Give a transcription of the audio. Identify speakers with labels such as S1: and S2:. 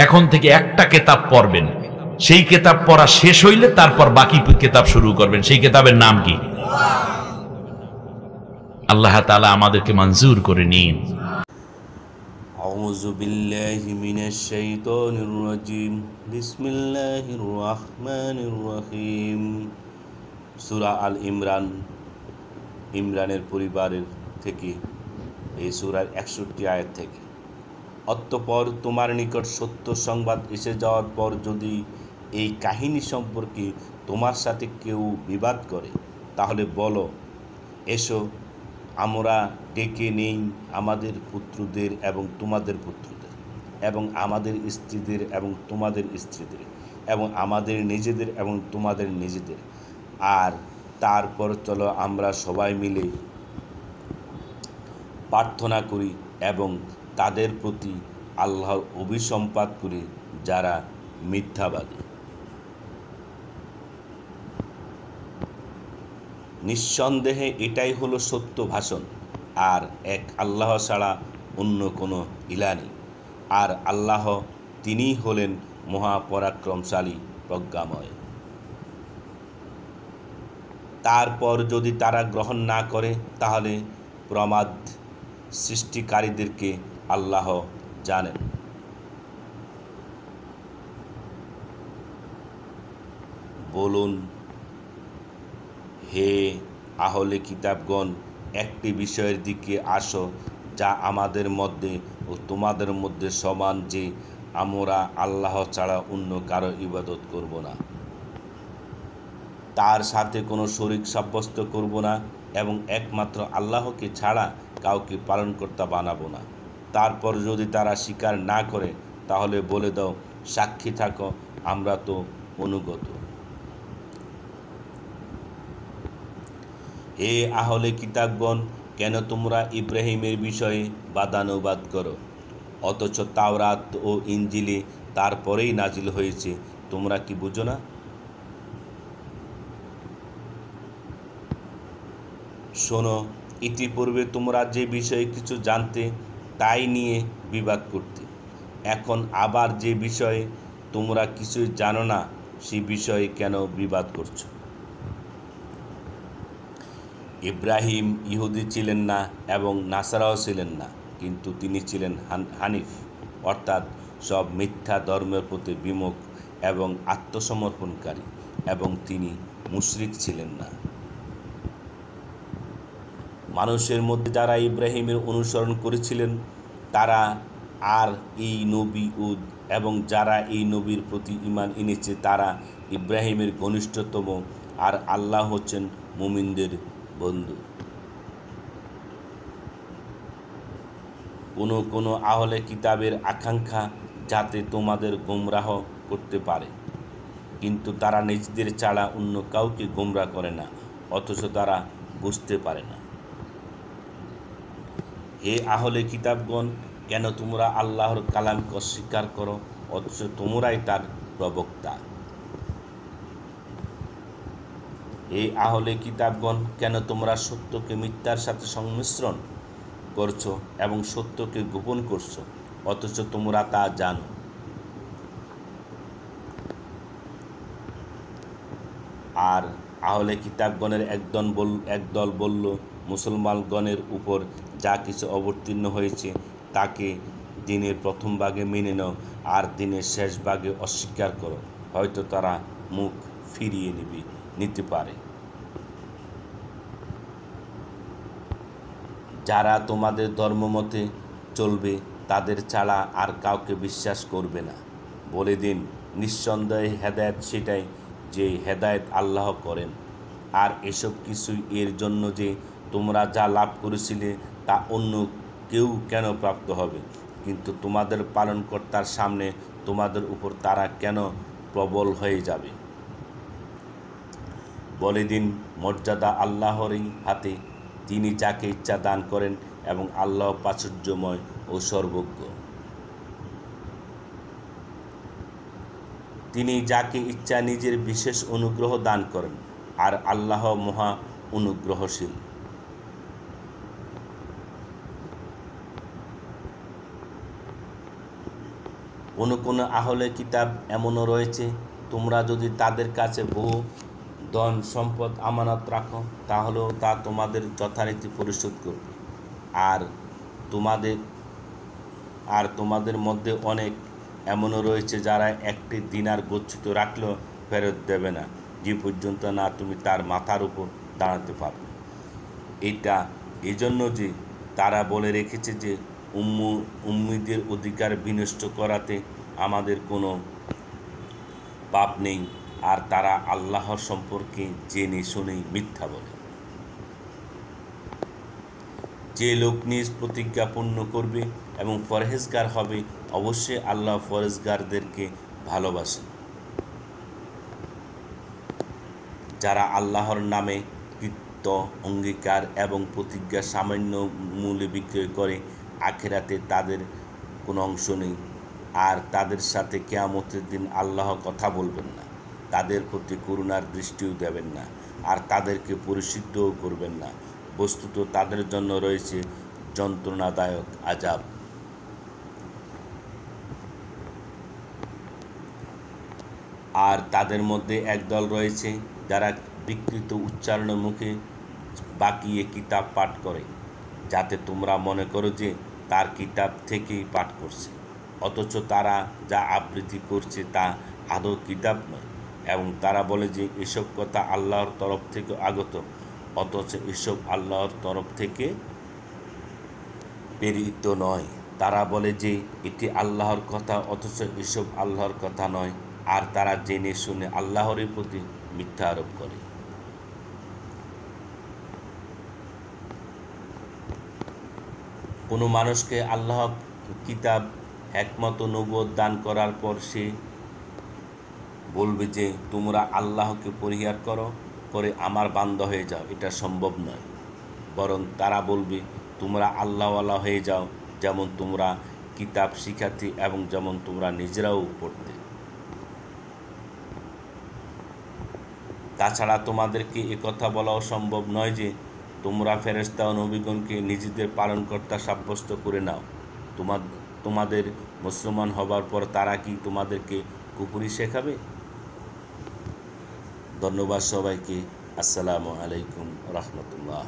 S1: এখন থেকে একটা কিতাব পড়বেন, সেই কিতাব পড়া শেষ হইলে তারপর বাকি কিতাব শুরু করবেন। সেই কিতাবের নাম কি? আল্লাহ তাআলা আমাদেরকে মঞ্জুর করে নিন।
S2: আউযু বিল্লাহি মিনাশ শাইতানির রাজিম। বিসমিল্লাহির রহমানির রহিম। সূরা আল ইমরান, ইমরানের পরিবারের থেকে, এই সূরার 61 আয়াত থেকে। অতঃপর তোমার নিকট সত্য সংবাদ এসে যাওয়ার পর যদি এই কাহিনী সম্পর্কে তোমার সাথে কেউ বিবাদ করে, তাহলে বলো, এসো আমরা ডেকে নেই আমাদের পুত্রদের এবং তোমাদের পুত্রদের, এবং আমাদের স্ত্রীদের এবং তোমাদের স্ত্রীদের, এবং আমাদের নিজেদের এবং তোমাদের নিজেদের, আর তারপর চলো আমরা সবাই মিলে প্রার্থনা করি এবং তাদের প্রতি আল্লাহর অভিসম্পাত করি যারা মিথ্যাবাদী। নিঃসন্দেহে এটাই হলো সত্য ভাষণ, আর এক আল্লাহ ছাড়া অন্য কোনো ইলাহ নেই, আর আল্লাহ তিনিই হলেন মহাপরাক্রমশালী, প্রজ্ঞাময়। তারপর যদি তারা গ্রহণ না করে, তাহলে প্রমাদ সৃষ্টিকারীদেরকে আল্লাহ জানেন। বলুন, হে আহলে কিতাবগণ, একটি বিষয়ের দিকে আসো যা আমাদের মধ্যে ও তোমাদের মধ্যে সমান, যে আমরা আল্লাহ ছাড়া অন্য কারো ইবাদত করব না, তার সাথে কোনো শরীক সাব্যস্ত করব না, এবং একমাত্র আল্লাহকে ছাড়া কাউকে পালনকর্তা বানাবো না। তারপর যদি তারা স্বীকার না করে, তাহলে বলে দাও, সাক্ষী থাকো, আমরা তো অনুগত। হে আহলে কিতাবগণ, কেন তোমরা ইব্রাহিমের বিষয়ে বাদানুবাদ করো, অথচ তাওরাত ও ইনজিলে তারপরেই নাজিল হয়েছে? তোমরা কি বুঝো না? শোনো, ইতিপূর্বে তোমরা যে বিষয়ে কিছু জানতে, তাই নিয়ে বিবাদ করতে। এখন আবার যে বিষয়ে তোমরা কিছুই জানো না, সে বিষয়ে কেন বিবাদ করছো? ইব্রাহিম ইহুদি ছিলেন না এবং নাসারাও ছিলেন না, কিন্তু তিনি ছিলেন হানিফ, অর্থাৎ সব মিথ্যা ধর্মের প্রতি বিমুখ এবং আত্মসমর্পণকারী, এবং তিনি মুশরিক ছিলেন না। মানুষের মধ্যে যারা ইব্রাহিমের অনুসরণ করেছিলেন, তারা আর এই নবী এবং যারা এই নবীর প্রতি ঈমান এনেছে, তারা ইব্রাহিমের ঘনিষ্ঠতম, আর আল্লাহ হচ্ছেন মুমিনদের বন্ধু। কোনো আহলে কিতাবের আকাঙ্ক্ষা যাতে তোমাদের গোমরাহ করতে পারে, কিন্তু তারা নিজেদের ছাড়া অন্য কাউকে গোমরাহ করে না, অথচ তারা বুঝতে পারে না। হে আহলে কিতাবগণ, কেন তোমরা আল্লাহর কালামকে অস্বীকার করো, অথচ তোমরাই তার প্রবক্তা? হে আহলে কিতাবগণ, কেন তোমরা সত্যকে মিথ্যার সাথে সংমিশ্রণ করছো এবং সত্যকে গোপন করছো, অথচ তোমরা তা জানো? আর আহলে কিতাবগণের একদল বলল, মুসলমানগণের উপর যা কিছু অবতীর্ণ হয়েছে তাকে দিনের প্রথম ভাগে মেনে নাও, আর দিনের শেষ ভাগে অস্বীকার করো, হয়তো তারা মুখ ফিরিয়ে নিতে পারে। যারা তোমাদের ধর্মমতে চলবে, তাদের ছাড়া আর কাউকে বিশ্বাস করবে না। বলে দিন, নিঃসন্দেহে হেদায়েত সেটাই যে হেদায়েত আল্লাহ করেন, আর এসব কিছুই এর জন্য যে তোমরা যা লাভ করেছিলে তা অন্য কেউ কেন প্রাপ্ত হবে, কিন্তু তোমাদের পালনকর্তার সামনে তোমাদের উপর তারা কেন প্রবল হয়ে যাবে? বলে দিন, মর্যাদা আল্লাহরই হাতে, তিনি যাকে ইচ্ছা দান করেন, এবং আল্লাহ প্রাচুর্যময় ও সর্বজ্ঞ। তিনি যাকে ইচ্ছা নিজের বিশেষ অনুগ্রহ দান করেন, আর আল্লাহ মহা অনুগ্রহশীল। কোনো আহলে কিতাব এমনও রয়েছে, তোমরা যদি তাদের কাছে বহু ধন সম্পদ আমানত রাখো তাহলেও তা তোমাদের যথারীতি পরিশোধ করবে। আর তোমাদের মধ্যে অনেক এমনও রয়েছে যারা একটি দিনার গচ্ছিত রাখলেও ফেরত দেবে না, যে পর্যন্ত না তুমি তার মাথার উপর দাঁড়াতে পারবে। এটা এজন্য যে তারা বলে রেখেছে যে উম্মিদের অধিকার বিনষ্ট করাতে আমাদের কোনো পাপ নেই, আর তারা আল্লাহর সম্পর্কে জেনে শুনেই মিথ্যা বলে। যে লোক নিজ প্রতিজ্ঞা পূর্ণ করবে এবং পরহেজগার হবে, অবশ্যই আল্লাহ পরহেজগারদেরকে ভালোবাসেন। যারা আল্লাহর নামে কৃত অঙ্গীকার এবং প্রতিজ্ঞা সামান্য মূল্যে বিক্রয় করে, আখিরাতে তাদের কোনো অংশ নেই, আর তাদের সাথে কিয়ামতের দিন আল্লাহ কথা বলবেন না, তাদের প্রতি করুণার দৃষ্টিও দেবেন না, আর তাদেরকে পরিশুদ্ধও করবেন না। বস্তুত তাদের জন্য রয়েছে যন্ত্রণাদায়ক আযাব। আর তাদের মধ্যে একদল রয়েছে যারা বিকৃত উচ্চারণের মুখে বাকিয়ে কিতাব পাঠ করে, যাতে তোমরা মনে করো যে তার কিতাব থেকেই পাঠ করছে, অথচ তারা যা আবৃত্তি করছে তা আদৌ কিতাব নয়। এবং তারা বলে যে এসব কথা আল্লাহর তরফ থেকে আগত, অথচ এসব আল্লাহর তরফ থেকে প্রেরিত নয়। তারা বলে যে এটি আল্লাহর কথা, অথচ এসব আল্লাহর কথা নয়, আর তারা জেনে শুনে আল্লাহর প্রতি মিথ্যা আরোপ করে। কোনো মানুষকে আল্লাহ কিতাব, হিকমত ও নবুয়ত দান করার পর সে বলবে যে তোমরা আল্লাহকে পরিহার করে আমার বান্দা হয়ে যাও, এটা সম্ভব নয়। বরং তারা বলবে তোমরা আল্লাহওয়ালা হয়ে যাও, যেমন তোমরা কিতাব শিখাতে এবং যেমন তোমরা নিজেরাও পড়তে। তাছাড়া তোমাদেরকে একথা বলাও সম্ভব নয় যে তোমরা ফেরেশতা ও নবীগণকে নিজেদের পালনকর্তা সাব্যস্ত করে নাও। তোমাদের মুসলমান হবার পর তারা কি তোমাদেরকে কুফরি শেখাবে? ধন্যবাদ সবাইকে। আসসালামু আলাইকুম রাহমাতুল্লাহ।